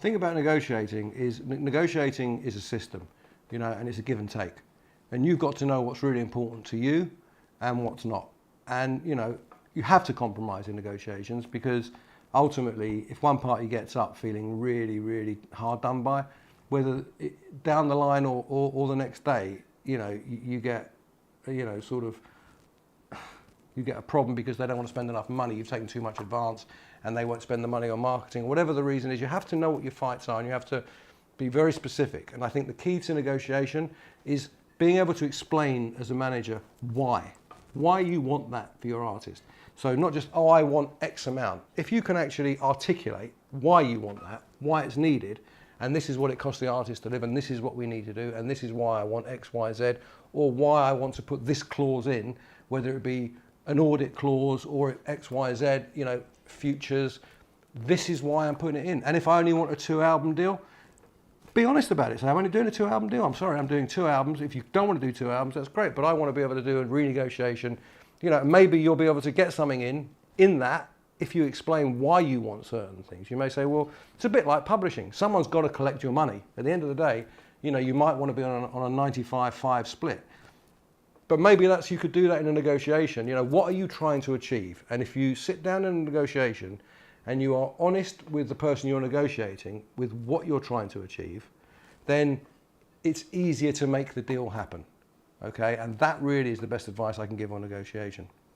thing about negotiating is a system, you know, and it's a give and take. And you've got to know what's really important to you and what's not. And, you know, you have to compromise in negotiations, because ultimately, if one party gets up feeling really, really hard done by, whether down the line or the next day, you know, you get, you know, sort of, you get a problem because they don't want to spend enough money, you've taken too much advance, and they won't spend the money on marketing. Whatever the reason is, you have to know what your fights are, and you have to be very specific. And I think the key to negotiation is being able to explain as a manager why you want that for your artist. So not just, oh, I want X amount. If you can actually articulate why you want that, why it's needed, and this is what it costs the artist to live, and this is what we need to do, and this is why I want X, Y, Z, or why I want to put this clause in, whether it be an audit clause or X, Y, Z, you know, futures. This is why I'm putting it in. And if I only want a 2-album deal, be honest about it. Say, I'm only doing a 2-album deal. I'm sorry, I'm doing 2 albums. If you don't want to do 2 albums, that's great. But I want to be able to do a renegotiation. You know, maybe you'll be able to get something in that if you explain why you want certain things. You may say, well, it's a bit like publishing. Someone's got to collect your money. At the end of the day, you know, you might want to be on a 95-5 split. But maybe you could do that in a negotiation. You know, what are you trying to achieve? And if you sit down in a negotiation and you are honest with the person you're negotiating with what you're trying to achieve, then it's easier to make the deal happen. Okay? And that really is the best advice I can give on negotiation.